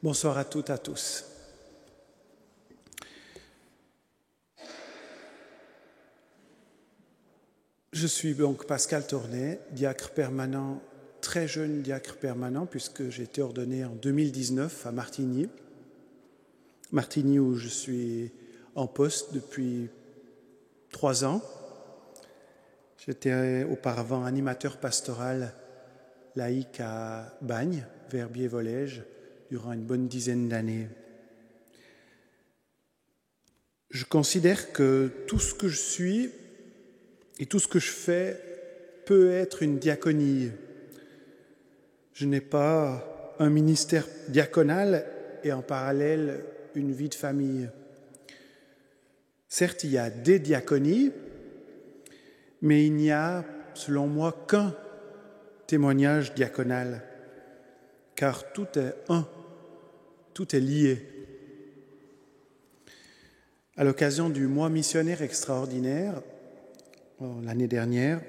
Bonsoir à toutes et à tous. Je suis donc Pascal Tournet, diacre permanent, très jeune diacre permanent, puisque j'ai été ordonné en 2019 à Martigny. Martigny où je suis en poste depuis 3 ans. J'étais auparavant animateur pastoral laïque à Bagnes, Verbier-Volège, durant une bonne dizaine d'années. Je considère que tout ce que je suis et tout ce que je fais peut être une diaconie. Je n'ai pas un ministère diaconal et en parallèle une vie de famille. Certes, il y a des diaconies, mais il n'y a, selon moi, qu'un témoignage diaconal, car tout est un, tout est lié. À l'occasion du mois missionnaire extraordinaire, l'année dernière,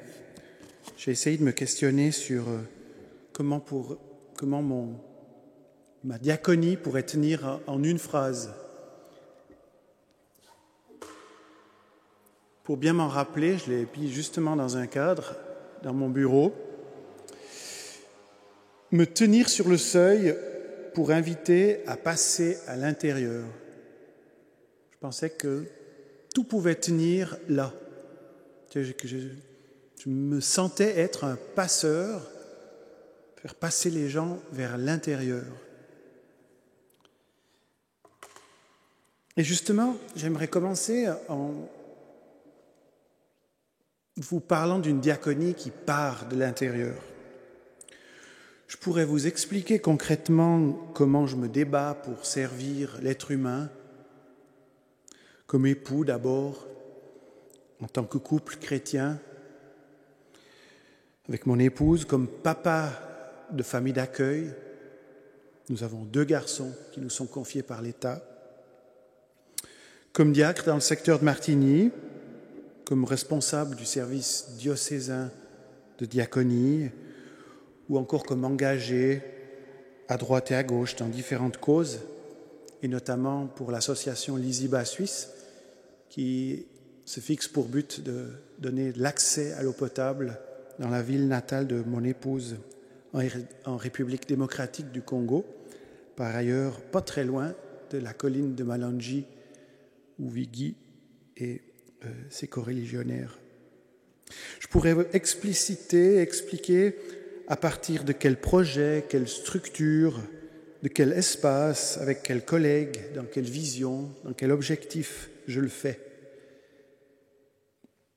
j'ai essayé de me questionner sur comment ma diaconie pourrait tenir en une phrase. Pour bien m'en rappeler, je l'ai mis justement dans un cadre, dans mon bureau. Me tenir sur le seuil pour inviter à passer à l'intérieur. Je pensais que tout pouvait tenir là. Je me sentais être un passeur, faire passer les gens vers l'intérieur. Et justement, j'aimerais commencer en vous parlant d'une diaconie qui part de l'intérieur. Je pourrais vous expliquer concrètement comment je me débat pour servir l'être humain, comme époux d'abord, en tant que couple chrétien, avec mon épouse, comme papa de famille d'accueil. Nous avons 2 garçons qui nous sont confiés par l'État. Comme diacre dans le secteur de Martigny, comme responsable du service diocésain de diaconie, ou encore comme engagé à droite et à gauche dans différentes causes, et notamment pour l'association Lisiba Suisse, qui se fixe pour but de donner l'accès à l'eau potable dans la ville natale de mon épouse, en République démocratique du Congo, par ailleurs pas très loin de la colline de Malonji, où vit Guy et ses coreligionnaires. Je pourrais expliquer à partir de quel projet, quelle structure, de quel espace, avec quels collègues, dans quelle vision, dans quel objectif je le fais.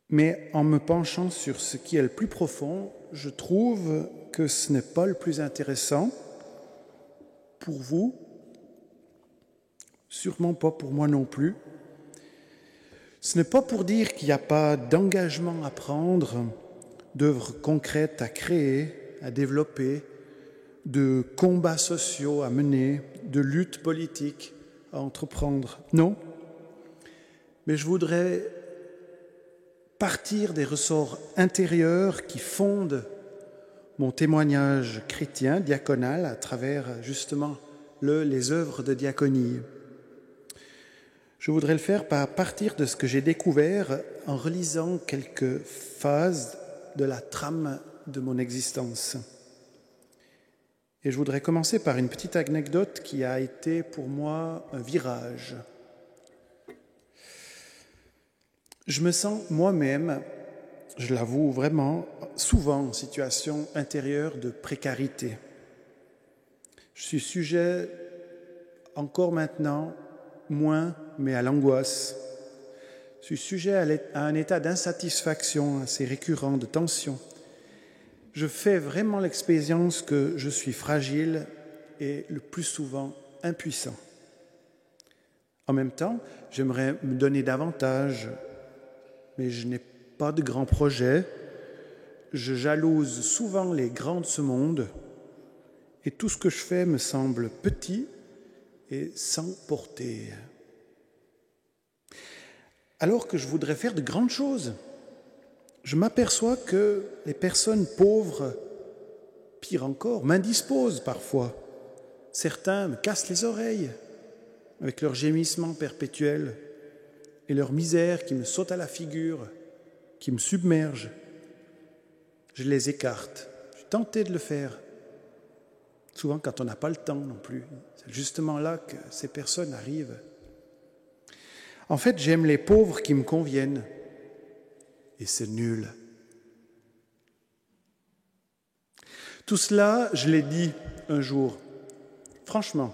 Mais en me penchant sur ce qui est le plus profond, je trouve que ce n'est pas le plus intéressant pour vous, sûrement pas pour moi non plus. Ce n'est pas pour dire qu'il n'y a pas d'engagement à prendre, d'œuvres concrètes à créer, à développer, de combats sociaux à mener, de luttes politiques à entreprendre. Non, mais je voudrais partir des ressorts intérieurs qui fondent mon témoignage chrétien, diaconal, à travers justement les œuvres de diaconie. Je voudrais le faire à partir de ce que j'ai découvert en relisant quelques phases de la trame de mon existence. Et je voudrais commencer par une petite anecdote qui a été pour moi un virage. Je me sens moi-même, je l'avoue vraiment, souvent en situation intérieure de précarité. Je suis sujet, encore maintenant, moins, mais à l'angoisse. Je suis sujet à un état d'insatisfaction assez récurrent, de tension. Je fais vraiment l'expérience que je suis fragile et le plus souvent impuissant. En même temps, j'aimerais me donner davantage, mais je n'ai pas de grands projets. Je jalouse souvent les grands de ce monde et tout ce que je fais me semble petit et sans portée. Alors que je voudrais faire de grandes choses, je m'aperçois que les personnes pauvres, pire encore, m'indisposent parfois. Certains me cassent les oreilles avec leurs gémissements perpétuels et leur misère qui me saute à la figure, qui me submerge. Je les écarte. Je suis tenté de le faire. Souvent quand on n'a pas le temps non plus. C'est justement là que ces personnes arrivent. En fait, j'aime les pauvres qui me conviennent. Et c'est nul. Tout cela, je l'ai dit un jour. Franchement.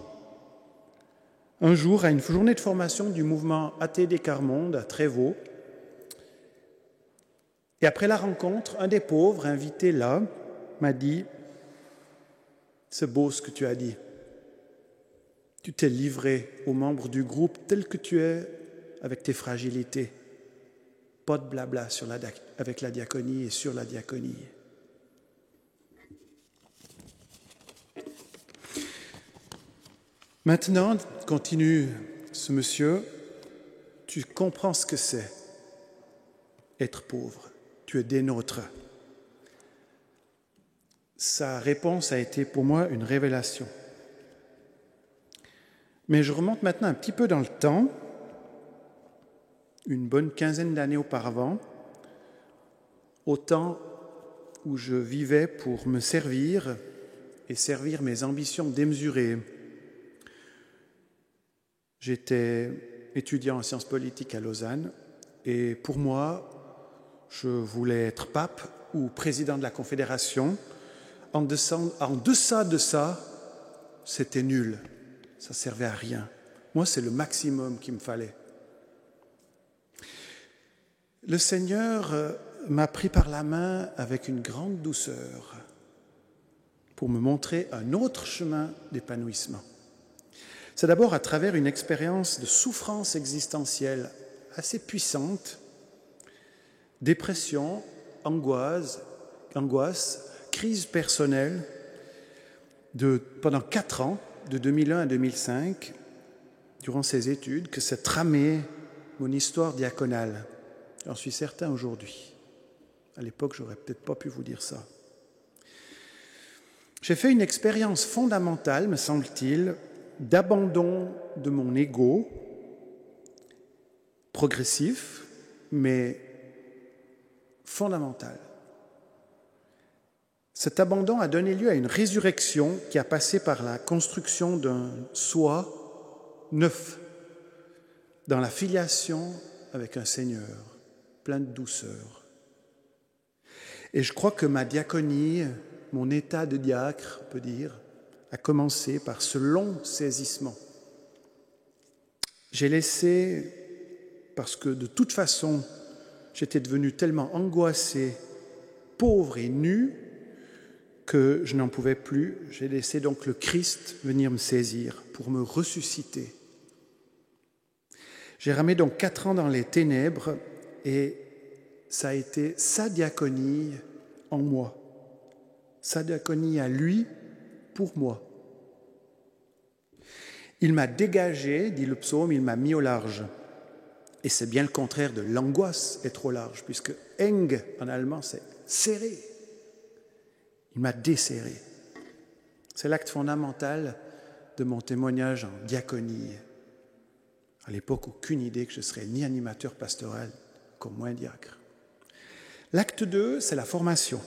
Un jour, à une journée de formation du mouvement ATD Carmonde à Trévaux. Et après la rencontre, un des pauvres, invité là, m'a dit « C'est beau ce que tu as dit. Tu t'es livré aux membres du groupe tel que tu es, avec tes fragilités. Pas de blabla avec la diaconie et sur la diaconie. » Maintenant, continue ce monsieur, tu comprends ce que c'est, être pauvre. Tu es des nôtres. Sa réponse a été pour moi une révélation. Mais je remonte maintenant un petit peu dans le temps, une bonne quinzaine d'années auparavant, au temps où je vivais pour me servir et servir mes ambitions démesurées. J'étais étudiant en sciences politiques à Lausanne et pour moi, je voulais être pape ou président de la Confédération. En deçà de ça, c'était nul. Ça ne servait à rien. Moi, c'est le maximum qu'il me fallait. Le Seigneur m'a pris par la main avec une grande douceur pour me montrer un autre chemin d'épanouissement. C'est d'abord à travers une expérience de souffrance existentielle assez puissante, dépression, angoisse, crise personnelle, pendant 4 ans, de 2001 à 2005, durant ces études, que s'est tramée mon histoire diaconale. J'en suis certain aujourd'hui. À l'époque, j'aurais peut-être pas pu vous dire ça. J'ai fait une expérience fondamentale, me semble-t-il, d'abandon de mon ego, progressif, mais fondamental. Cet abandon a donné lieu à une résurrection qui a passé par la construction d'un soi neuf, dans la filiation avec un Seigneur, plein de douceur. Et je crois que ma diaconie, mon état de diacre, on peut dire, a commencé par ce long saisissement. J'ai laissé, parce que de toute façon, j'étais devenu tellement angoissé, pauvre et nu, que je n'en pouvais plus. J'ai laissé donc le Christ venir me saisir pour me ressusciter. J'ai ramé donc 4 ans dans les ténèbres et ça a été sa diaconie en moi, sa diaconie à lui pour moi. Il m'a dégagé, dit le psaume, il m'a mis au large. Et c'est bien le contraire de l'angoisse être au large, puisque eng en allemand c'est serré. Il m'a desserré. C'est l'acte fondamental de mon témoignage en diaconie. À l'époque, aucune idée que je serais ni animateur pastoral, comme moins diacre. L'acte 2, c'est la formation.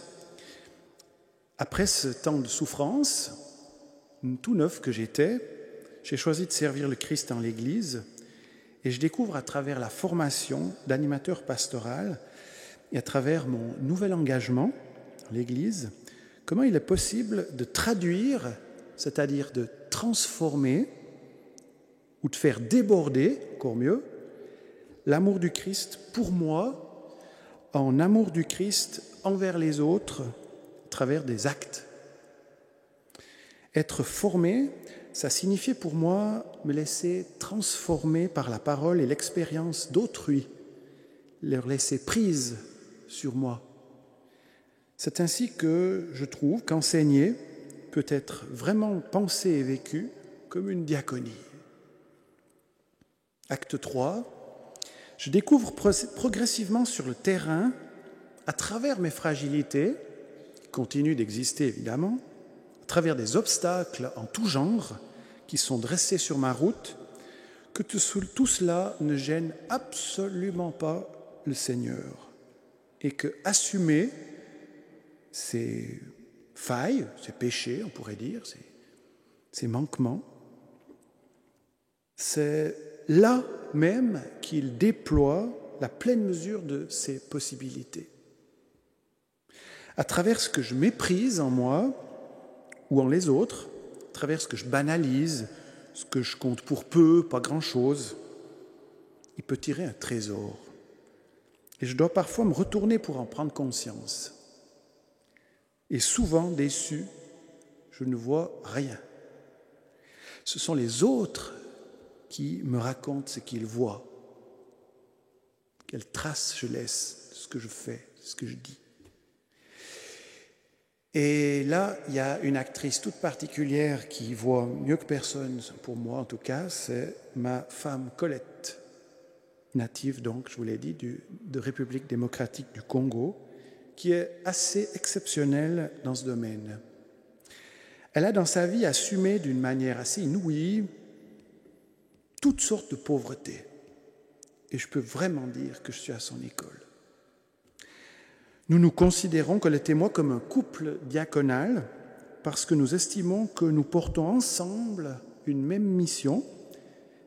Après ce temps de souffrance, tout neuf que j'étais, j'ai choisi de servir le Christ dans l'Église et je découvre à travers la formation d'animateur pastoral et à travers mon nouvel engagement dans l'Église, comment il est possible de traduire, c'est-à-dire de transformer ou de faire déborder, encore mieux, l'amour du Christ pour moi en amour du Christ envers les autres à travers des actes. Être formé, ça signifiait pour moi me laisser transformer par la parole et l'expérience d'autrui, leur laisser prise sur moi. C'est ainsi que je trouve qu'enseigner peut être vraiment pensé et vécu comme une diaconie. Acte 3, je découvre progressivement sur le terrain, à travers mes fragilités, qui continuent d'exister évidemment, à à travers des obstacles en tout genre qui sont dressés sur ma route, que tout cela ne gêne absolument pas le Seigneur et que assumer ces failles, ces péchés, on pourrait dire, ces manquements, c'est là même qu'il déploie la pleine mesure de ses possibilités. À travers ce que je méprise en moi ou en les autres, à travers ce que je banalise, ce que je compte pour peu, pas grand-chose, il peut tirer un trésor. Et je dois parfois me retourner pour en prendre conscience. Et souvent, déçu, je ne vois rien. Ce sont les autres qui me racontent ce qu'ils voient. Quelle trace je laisse de ce que je fais, de ce que je dis. Et là, il y a une actrice toute particulière qui voit mieux que personne, pour moi en tout cas, c'est ma femme Colette, native donc, je vous l'ai dit, de République démocratique du Congo, qui est assez exceptionnelle dans ce domaine. Elle a dans sa vie assumé d'une manière assez inouïe toutes sortes de pauvreté. Et je peux vraiment dire que je suis à son école. Nous nous considérons, Colette et moi, comme un couple diaconal parce que nous estimons que nous portons ensemble une même mission,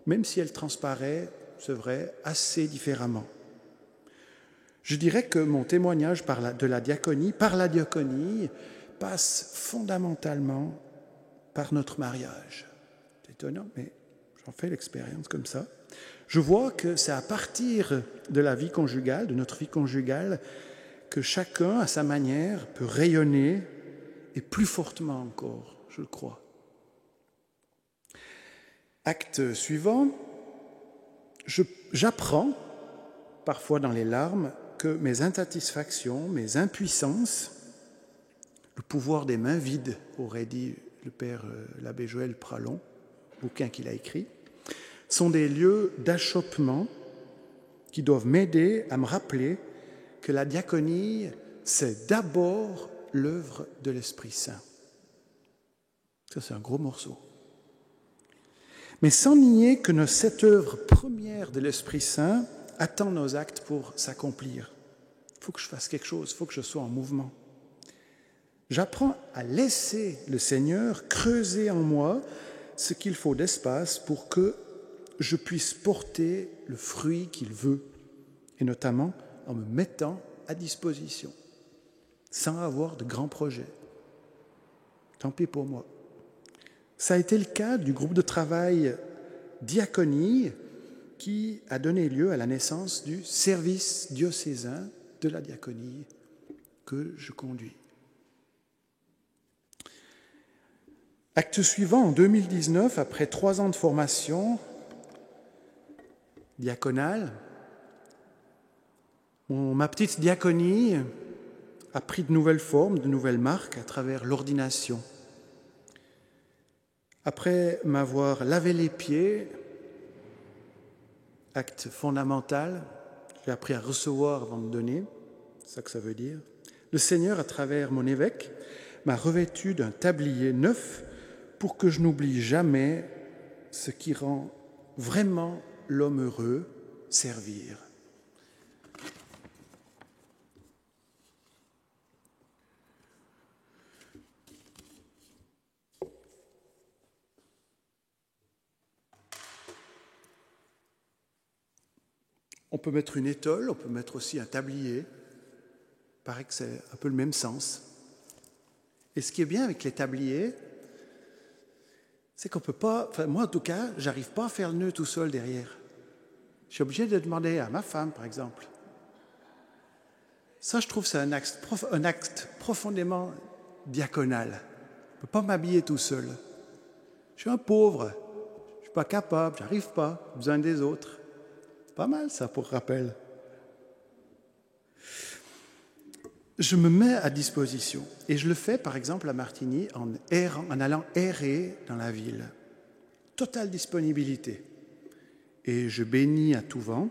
même si elle transparaît, c'est vrai, assez différemment. Je dirais que mon témoignage par la diaconie passe fondamentalement par notre mariage. C'est étonnant, mais j'en fais l'expérience comme ça. Je vois que c'est à partir de la vie conjugale, de notre vie conjugale, que chacun, à sa manière, peut rayonner, et plus fortement encore, je le crois. Acte suivant, j'apprends, parfois dans les larmes, que mes insatisfactions, mes impuissances, le pouvoir des mains vides, aurait dit le père l'abbé Joël Pralon, bouquin qu'il a écrit, sont des lieux d'achoppement qui doivent m'aider à me rappeler que la diaconie, c'est d'abord l'œuvre de l'Esprit Saint. Ça, c'est un gros morceau. Mais sans nier que cette œuvre première de l'Esprit Saint attend nos actes pour s'accomplir. Il faut que je fasse quelque chose, il faut que je sois en mouvement. J'apprends à laisser le Seigneur creuser en moi ce qu'il faut d'espace pour que je puisse porter le fruit qu'il veut, et notamment en me mettant à disposition, sans avoir de grands projets. Tant pis pour moi. Ça a été le cas du groupe de travail Diaconie qui a donné lieu à la naissance du service diocésain de la diaconie que je conduis. Acte suivant, en 2019, après 3 ans de formation diaconale, ma petite diaconie a pris de nouvelles formes, de nouvelles marques à travers l'ordination. Après m'avoir lavé les pieds, acte fondamental, j'ai appris à recevoir avant de donner, c'est ça que ça veut dire. Le Seigneur, à travers mon évêque, m'a revêtu d'un tablier neuf pour que je n'oublie jamais ce qui rend vraiment l'homme heureux, servir. On peut mettre une étole, on peut mettre aussi un tablier. Il paraît que c'est un peu le même sens. Et ce qui est bien avec les tabliers, c'est qu'on peut pas, enfin moi en tout cas, j'arrive pas à faire le nœud tout seul derrière. Je suis obligé de demander à ma femme, par exemple. Ça, je trouve, c'est un acte profondément diaconal. Je ne peux pas m'habiller tout seul. Je suis un pauvre, je ne suis pas capable, j'arrive pas, j'ai besoin des autres. Pas mal ça pour rappel. Je me mets à disposition et je le fais par exemple à Martigny en allant errer dans la ville. Totale disponibilité. Et je bénis à tout vent,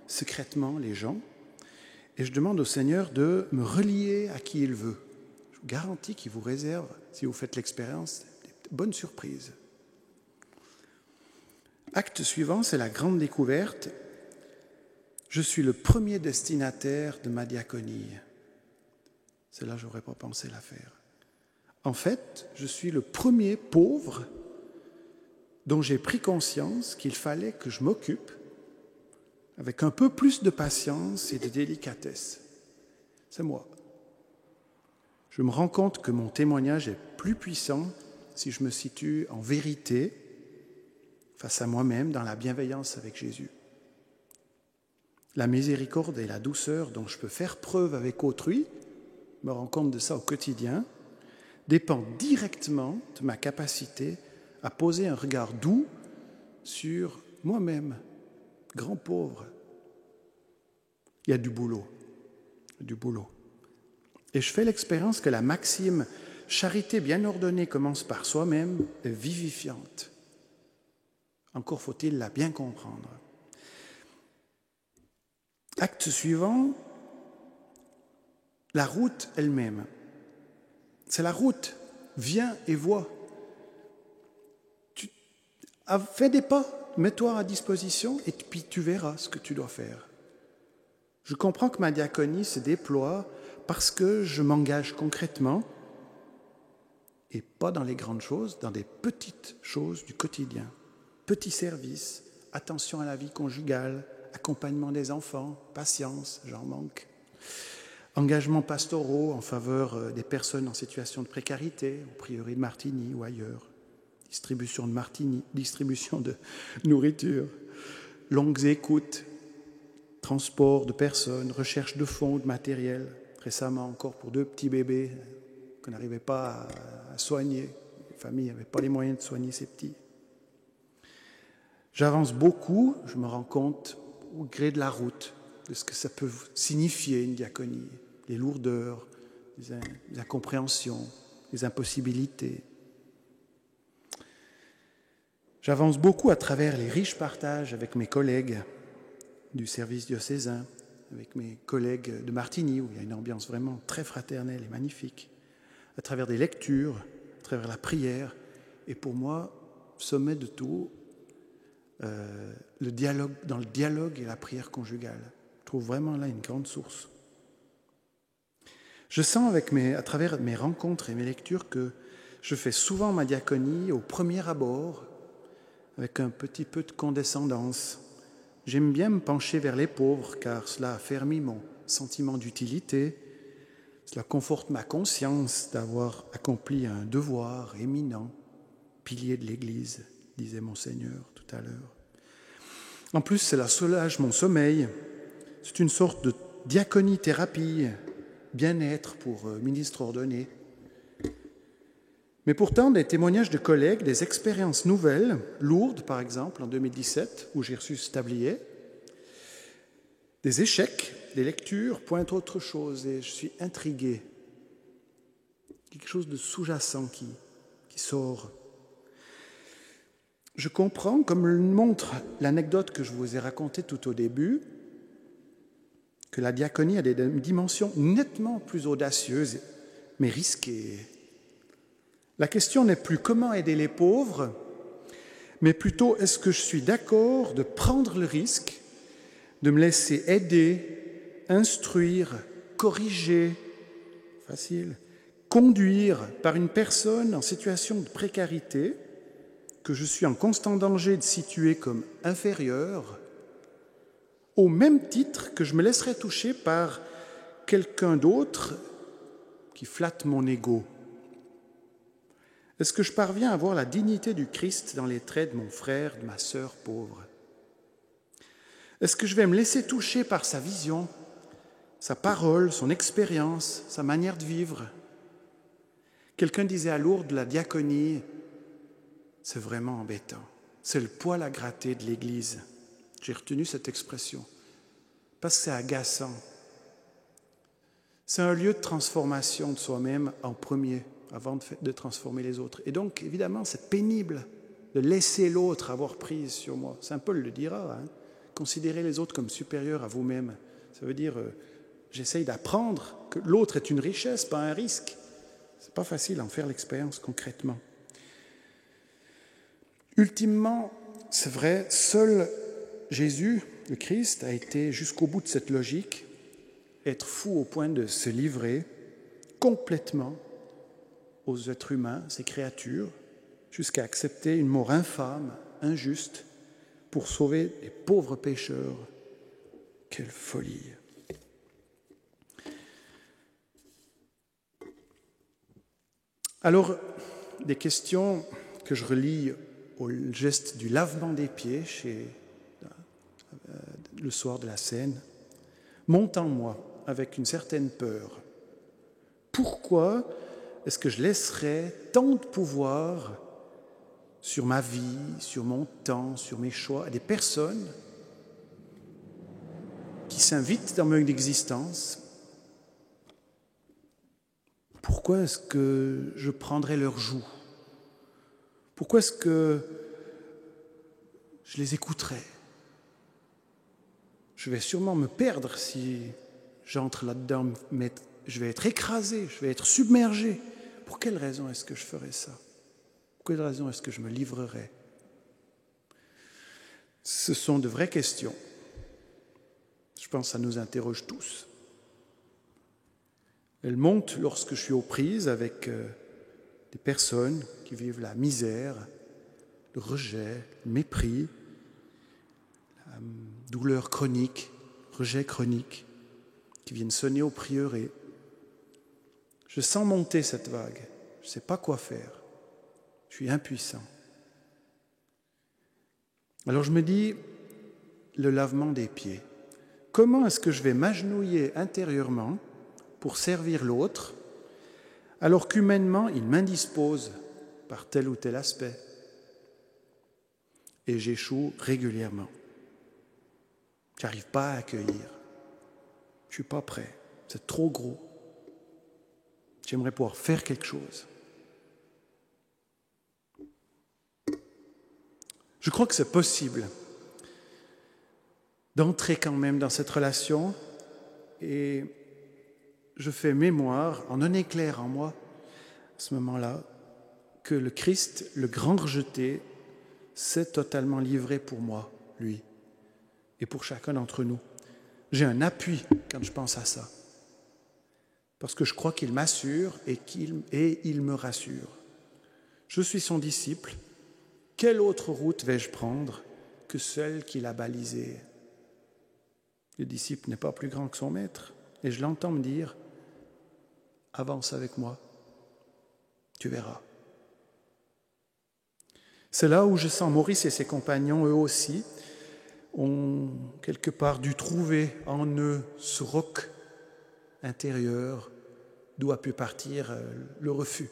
secrètement les gens, et je demande au Seigneur de me relier à qui il veut. Je garantis qu'il vous réserve, si vous faites l'expérience, des bonnes surprises. Acte suivant, c'est la grande découverte. Je suis le premier destinataire de ma diaconie. Celle-là, je n'aurais pas pensé la faire. En fait, je suis le premier pauvre dont j'ai pris conscience qu'il fallait que je m'occupe avec un peu plus de patience et de délicatesse. C'est moi. Je me rends compte que mon témoignage est plus puissant si je me situe en vérité face à moi-même dans la bienveillance avec Jésus. La miséricorde et la douceur dont je peux faire preuve avec autrui, je me rends compte de ça au quotidien, dépend directement de ma capacité à poser un regard doux sur moi-même, grand pauvre. Il y a du boulot, Et je fais l'expérience que la maxime « charité bien ordonnée commence par soi-même » est vivifiante. Encore faut-il la bien comprendre. Acte suivant, la route elle-même. C'est la route. Viens et vois. Fais des pas, mets-toi à disposition et puis tu verras ce que tu dois faire. Je comprends que ma diaconie se déploie parce que je m'engage concrètement et pas dans les grandes choses, dans des petites choses du quotidien. Petits services, attention à la vie conjugale, accompagnement des enfants, patience, j'en manque. Engagements pastoraux en faveur des personnes en situation de précarité, au prieuré de Martigny ou ailleurs. Distribution de nourriture, longues écoutes, transport de personnes, recherche de fonds, de matériel. Récemment encore pour 2 petits bébés qu'on n'arrivait pas à soigner. Les familles n'avaient pas les moyens de soigner ces petits. J'avance beaucoup, je me rends compte au gré de la route de ce que ça peut signifier une diaconie, les lourdeurs, les incompréhensions, les impossibilités. J'avance beaucoup à travers les riches partages avec mes collègues du service diocésain, avec mes collègues de Martigny, où il y a une ambiance vraiment très fraternelle et magnifique, à travers des lectures, à travers la prière, et pour moi, sommet de tout, le dialogue, dans le dialogue et la prière conjugale. Je trouve vraiment là une grande source. Je sens à travers mes rencontres et mes lectures que je fais souvent ma diaconie au premier abord, avec un petit peu de condescendance. J'aime bien me pencher vers les pauvres, car cela affermit mon sentiment d'utilité. Cela conforte ma conscience d'avoir accompli un devoir éminent, pilier de l'Église, disait Monseigneur tout à l'heure. En plus, cela soulage mon sommeil. C'est une sorte de diaconie-thérapie, bien-être pour ministre ordonné. Mais pourtant, des témoignages de collègues, des expériences nouvelles, lourdes par exemple, en 2017, où j'ai reçu ce tablier, des échecs, des lectures pointent autre chose et je suis intrigué. Quelque chose de sous-jacent qui sort. Je comprends, comme le montre l'anecdote que je vous ai racontée tout au début, que la diaconie a des dimensions nettement plus audacieuses, mais risquées. La question n'est plus comment aider les pauvres, mais plutôt est-ce que je suis d'accord de prendre le risque de me laisser aider, instruire, corriger, conduire par une personne en situation de précarité que je suis en constant danger de situer comme inférieure, au même titre que je me laisserais toucher par quelqu'un d'autre qui flatte mon ego. Est-ce que je parviens à voir la dignité du Christ dans les traits de mon frère, de ma sœur pauvre? Est-ce que je vais me laisser toucher par sa vision, sa parole, son expérience, sa manière de vivre? Quelqu'un disait à Lourdes, la diaconie, c'est vraiment embêtant. C'est le poil à gratter de l'Église. J'ai retenu cette expression, parce que c'est agaçant. C'est un lieu de transformation de soi-même en premier, avant de transformer les autres. Et donc, évidemment, c'est pénible de laisser l'autre avoir prise sur moi. Saint Paul le dira, hein. Considérez les autres comme supérieurs à vous-même. Ça veut dire, j'essaye d'apprendre que l'autre est une richesse, pas un risque. Ce n'est pas facile d'en faire l'expérience concrètement. Ultimement, c'est vrai, seul Jésus, le Christ, a été jusqu'au bout de cette logique, être fou au point de se livrer complètement aux êtres humains, ces créatures, jusqu'à accepter une mort infâme, injuste, pour sauver les pauvres pécheurs. Quelle folie! Alors, des questions que je relie au geste du lavement des pieds le soir de la Seine montent en moi avec une certaine peur. Pourquoi est-ce que je laisserais tant de pouvoir sur ma vie, sur mon temps, sur mes choix, à des personnes qui s'invitent dans mon existence? Pourquoi est-ce que je prendrais leur joug? Pourquoi est-ce que je les écouterais? Je vais sûrement me perdre si j'entre là-dedans, mais je vais être écrasé, je vais être submergé. Pour quelle raison est-ce que je ferais ça? Pour quelle raison est-ce que je me livrerais? Ce sont de vraies questions. Je pense que ça nous interroge tous. Elles montent lorsque je suis aux prises avec des personnes qui vivent la misère, le rejet, le mépris, la douleur chronique, rejet chronique, qui viennent sonner au prieuré. Je sens monter cette vague. Je ne sais pas quoi faire. Je suis impuissant. Alors je me dis, le lavement des pieds. Comment est-ce que je vais m'agenouiller intérieurement pour servir l'autre, alors qu'humainement, il m'indispose par tel ou tel aspect? Et j'échoue régulièrement. Je n'arrive pas à accueillir. Je ne suis pas prêt. C'est trop gros. J'aimerais pouvoir faire quelque chose. Je crois que c'est possible d'entrer quand même dans cette relation, et je fais mémoire, en un éclair en moi, à ce moment-là, que le Christ, le grand rejeté, s'est totalement livré pour moi, lui, et pour chacun d'entre nous. J'ai un appui quand je pense à ça, parce que je crois qu'il m'assure et il me rassure. Je suis son disciple. Quelle autre route vais-je prendre que celle qu'il a balisée? Le disciple n'est pas plus grand que son maître, et je l'entends me dire: avance avec moi, tu verras. C'est là où je sens Maurice et ses compagnons, eux aussi, ont quelque part dû trouver en eux ce roc intérieur d'où a pu partir le refus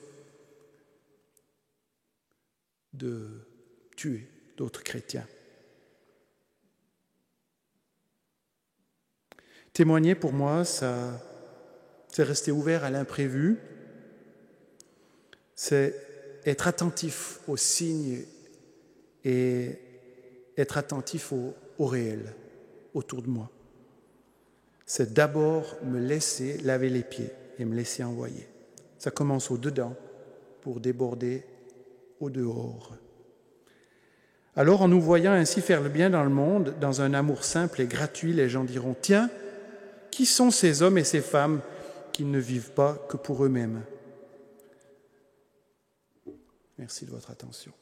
de tuer d'autres chrétiens. Témoigner, pour moi, ça, c'est rester ouvert à l'imprévu, c'est être attentif aux signes et être attentif au réel autour de moi. C'est d'abord me laisser laver les pieds et me laisser envoyer. Ça commence au dedans pour déborder au dehors. Alors, en nous voyant ainsi faire le bien dans le monde, dans un amour simple et gratuit, les gens diront: tiens, qui sont ces hommes et ces femmes qui ne vivent pas que pour eux-mêmes? Merci de votre attention.